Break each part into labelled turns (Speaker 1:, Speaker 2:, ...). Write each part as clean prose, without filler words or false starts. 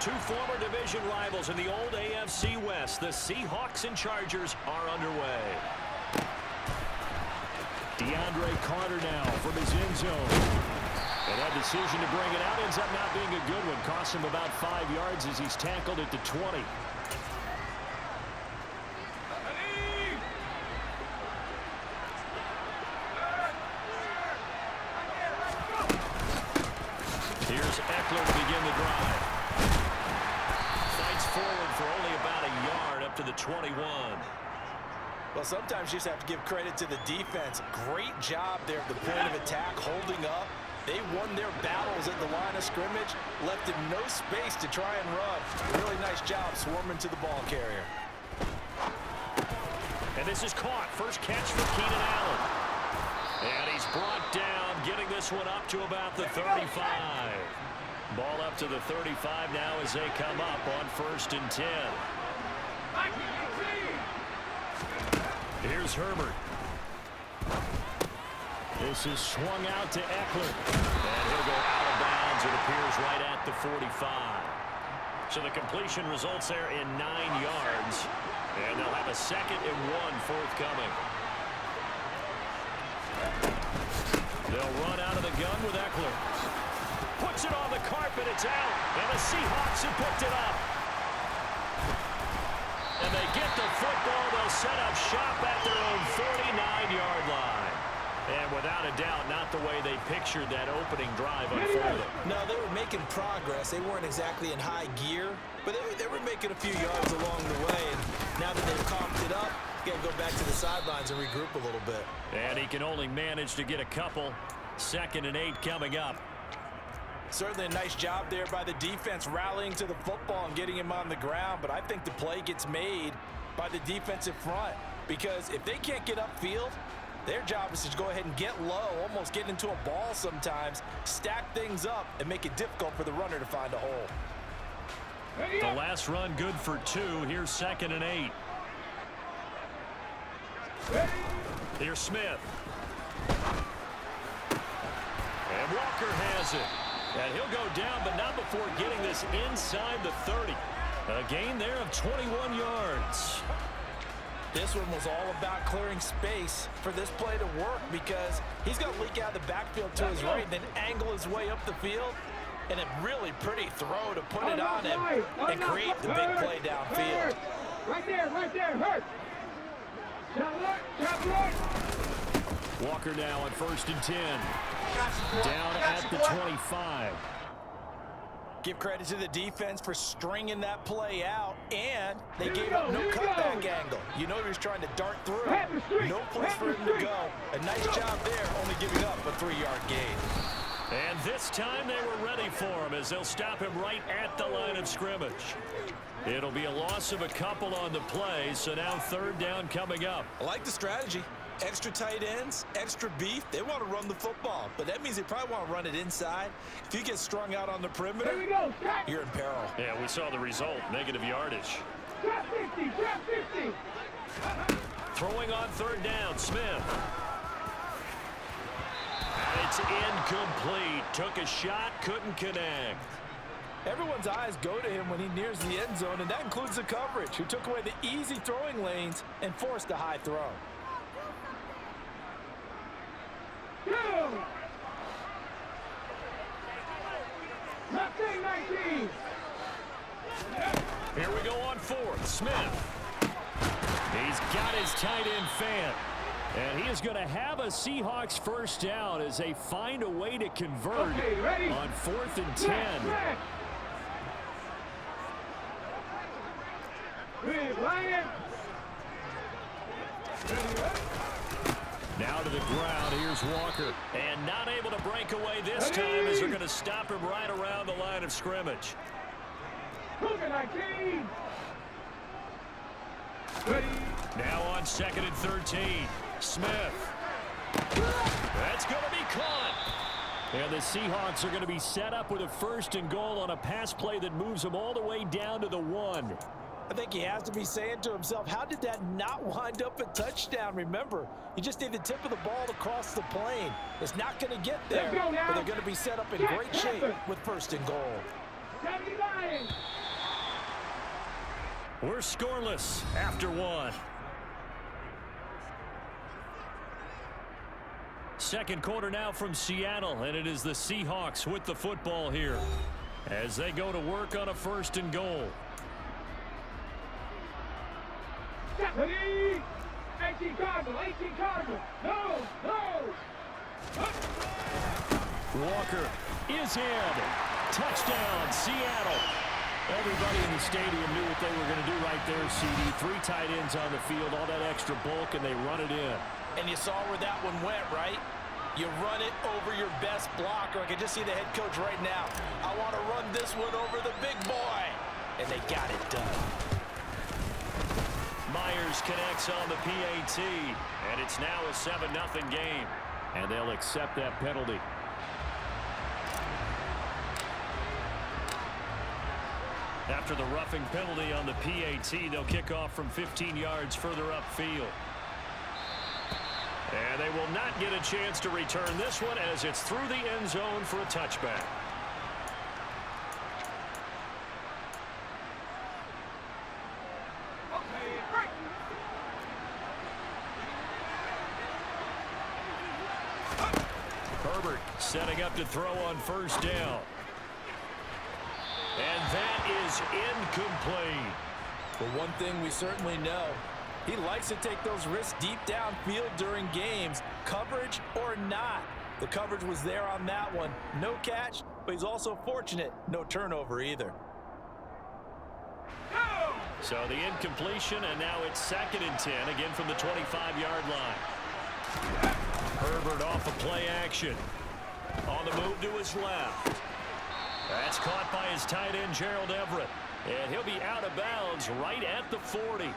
Speaker 1: Two former division rivals in the old AFC West, the Seahawks and Chargers, are underway. DeAndre Carter now from his end zone. And that decision to bring it out ends up not being a good one. Costs him about 5 yards as he's tackled at the 20. Here's Eckler to begin the drive. Fights forward for only about a yard up to the 21.
Speaker 2: Well, sometimes you just have to give credit to the defense. Great job there at the point of attack, holding up. They won their battles at the line of scrimmage, left him no space to try and run. Really nice job swarming to the ball carrier.
Speaker 1: And this is caught. First catch for Keenan Allen. And he's brought down, getting this one up to about the 35. Ball up to the 35 now as they come up on 1st and 10. Here's Herbert. This is swung out to Eckler. And he'll go out of bounds, it appears, right at the 45. So the completion results there in 9 yards. And they'll have a 2nd and 1 forthcoming. They'll run out of the gun with Eckler. Puts it on the carpet, it's out. And the Seahawks have picked it up. And they get the football. They'll set up shop at their own 49-yard line. And without a doubt, not the way they pictured that opening drive unfolding.
Speaker 2: No, they were making progress. They weren't exactly in high gear, but they were making a few yards along the way. And now that they've comped it up, you got to go back to the sidelines and regroup a little bit.
Speaker 1: And he can only manage to get a couple. 2nd and 8 coming up.
Speaker 2: Certainly a nice job there by the defense rallying to the football and getting him on the ground, but I think the play gets made by the defensive front because if they can't get upfield, their job is to go ahead and get low, almost get into a ball sometimes, stack things up, and make it difficult for the runner to find a hole.
Speaker 1: The last run good for 2. Here's 2nd and 8. Here's Smith. And Walker has it. And he'll go down, but not before getting this inside the 30. A gain there of 21 yards.
Speaker 2: This one was all about clearing space for this play to work because he's going to leak out of the backfield to his right, then angle his way up the field. And a really pretty throw to put it on him and create the big play downfield.
Speaker 3: Right there, hurt.
Speaker 1: Walker now on 1st and 10. Down at the 25.
Speaker 2: Give credit to the defense for stringing that play out, and they gave up no cutback angle. You know he was trying to dart through. No place for him to go. A nice job there, only giving up a 3-yard gain.
Speaker 1: And this time they were ready for him as they'll stop him right at the line of scrimmage. It'll be a loss of a couple on the play, so now 3rd down coming up.
Speaker 2: I like the strategy. Extra tight ends, extra beef. They want to run the football, but that means they probably want to run it inside. If you get strung out on the perimeter, you're in peril.
Speaker 1: Yeah, we saw the result, negative yardage.
Speaker 3: Drop 50.
Speaker 1: Throwing on 3rd down, Smith. It's incomplete. Took a shot, couldn't connect.
Speaker 2: Everyone's eyes go to him when he nears the end zone, and that includes the coverage, who took away the easy throwing lanes and forced a high throw.
Speaker 1: Here we go on 4th. Smith. He's got his tight end fan. And he is going to have a Seahawks 1st down as they find a way to convert on 4th and 10. Now to the ground, here's Walker. And not able to break away this time as they're going to stop him right around the line of scrimmage. Now on 2nd and 13. Smith. That's going to be caught. And the Seahawks are going to be set up with a 1st and goal on a pass play that moves them all the way down to the 1.
Speaker 2: I think he has to be saying to himself, how did that not wind up a touchdown? Remember, you just need the tip of the ball to cross the plane. It's not going to get there, but they're going to be set up in great shape with 1st and goal.
Speaker 3: 79.
Speaker 1: We're scoreless after one. Second quarter now from Seattle, and it is the Seahawks with the football here as they go to work on a 1st and goal.
Speaker 3: 18 Cardinal, 18 Cardinal. No.
Speaker 1: Walker is in. Touchdown, Seattle. Everybody in the stadium knew what they were going to do right there, CD. 3 tight ends on the field, all that extra bulk, and they run it in.
Speaker 2: And you saw where that one went, right? You run it over your best blocker. I can just see the head coach right now. I want to run this one over the big boy. And they got it done.
Speaker 1: Myers connects on the PAT, and it's now a 7-0 game. And they'll accept that penalty. After the roughing penalty on the PAT, they'll kick off from 15 yards further upfield. And they will not get a chance to return this one as it's through the end zone for a touchback. Herbert setting up to throw on 1st down. And that is incomplete.
Speaker 2: But one thing we certainly know, he likes to take those risks deep downfield during games, coverage or not. The coverage was there on that one. No catch, but he's also fortunate. No turnover either.
Speaker 1: So the incompletion, and now it's 2nd and 10, again from the 25-yard line. Herbert off of play action. On the move to his left. That's caught by his tight end, Gerald Everett. And he'll be out of bounds right at the 40.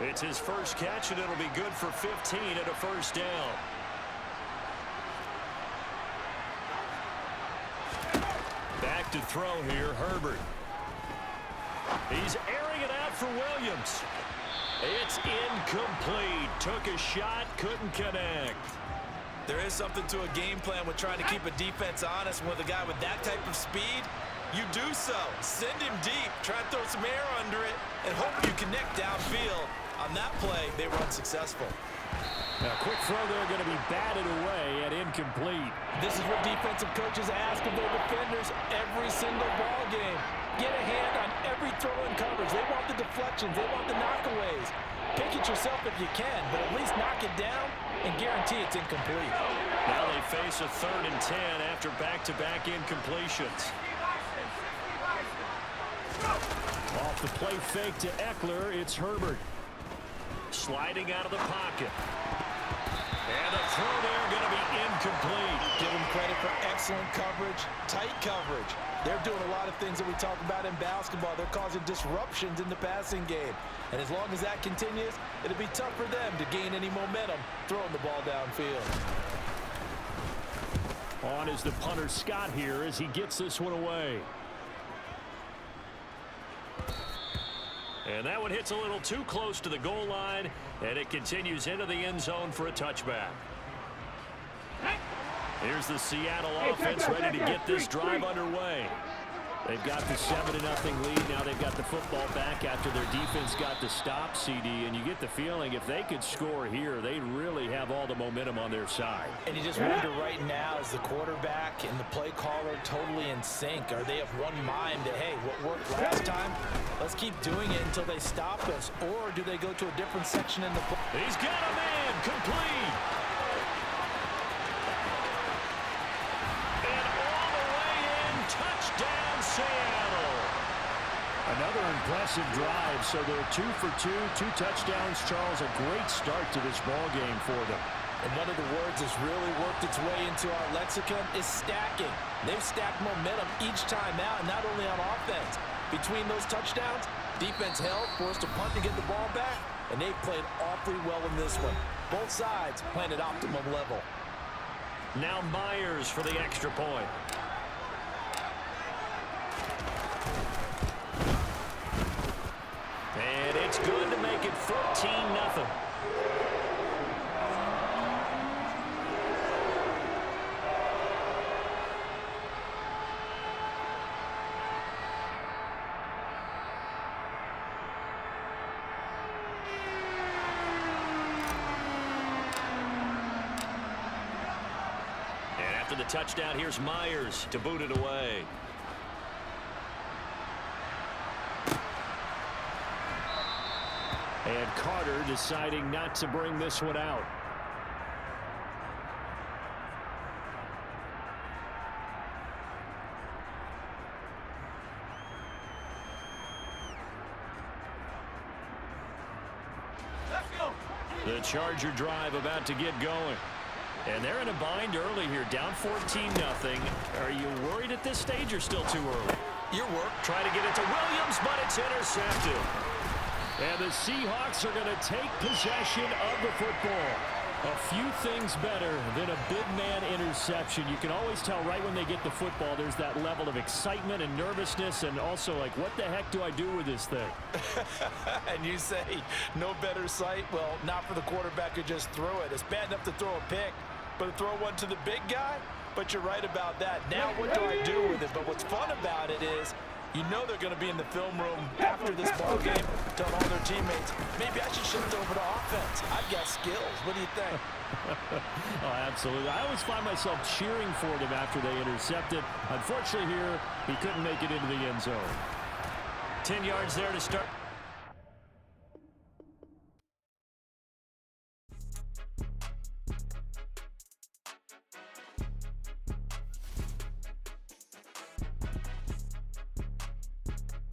Speaker 1: It's his first catch, and it'll be good for 15 at a 1st down. Back to throw here, Herbert. He's airing it out for Williams. It's incomplete. Took a shot, couldn't connect.
Speaker 2: There is something to a game plan with trying to keep a defense honest with a guy with that type of speed. You do so. Send him deep. Try to throw some air under it and hope you connect downfield. On that play, they were unsuccessful.
Speaker 1: Now, quick throw there going to be batted away at incomplete.
Speaker 2: This is what defensive coaches ask of their defenders every single ball game. Get a hand on every throw in coverage. They want the deflections. They want the knockaways. Pick it yourself if you can, but at least knock it down and guarantee it's incomplete.
Speaker 1: Now they face a 3rd and 10 after back-to-back incompletions. Off the play fake to Eckler, it's Herbert. Sliding out of the pocket. And the throw there going to be incomplete.
Speaker 2: Give them credit for excellent coverage, tight coverage. They're doing a lot of things that we talk about in basketball. They're causing disruptions in the passing game. And as long as that continues, it'll be tough for them to gain any momentum throwing the ball downfield.
Speaker 1: On is the punter Scott here as he gets this one away. And that one hits a little too close to the goal line, and it continues into the end zone for a touchback. Here's the Seattle offense ready to get this drive underway. They've got the 7-0 lead. Now they've got the football back after their defense got the stop, CD. And you get the feeling if they could score here, they really have all the momentum on their side.
Speaker 2: And you just wonder right now, is the quarterback and the play caller totally in sync? Are they of one mind that, hey, what worked last time, let's keep doing it until they stop us? Or do they go to a different section in the play?
Speaker 1: He's got a man, complete. Touchdown, Seattle. Another impressive drive, so they're 2 for 2, 2 touchdowns. Charles, a great start to this ball game for them.
Speaker 2: And one of the words that's really worked its way into our lexicon is stacking. They've stacked momentum each time out, and not only on offense. Between those touchdowns, defense held, forced a punt to get the ball back, and they played awfully well in this one. Both sides playing at optimum level.
Speaker 1: Now Myers for the extra point. And it's good to make it 14-0. the touchdown. Here's Myers to boot it away. And Carter deciding not to bring this one out. The Charger drive about to get going. And they're in a bind early here, down 14-0. Are you worried at this stage or still too early?
Speaker 2: Your work.
Speaker 1: Trying to get it to Williams, but it's intercepted. And the Seahawks are going to take possession of the football. A few things better than a big man interception. You can always tell right when they get the football, there's that level of excitement and nervousness, and also like, what the heck do I do with this thing?
Speaker 2: And you say, no better sight? Well, not for the quarterback who just threw it. It's bad enough to throw a pick, but to throw one to the big guy? But you're right about that. Now what do I do with it? But what's fun about it is, you know they're going to be in the film room after this ball game, telling all their teammates, maybe I should shift over to offense. I've got skills. What do you think?
Speaker 1: Oh, absolutely. I always find myself cheering for them after they intercept it. Unfortunately here, he couldn't make it into the end zone. 10 yards there to start.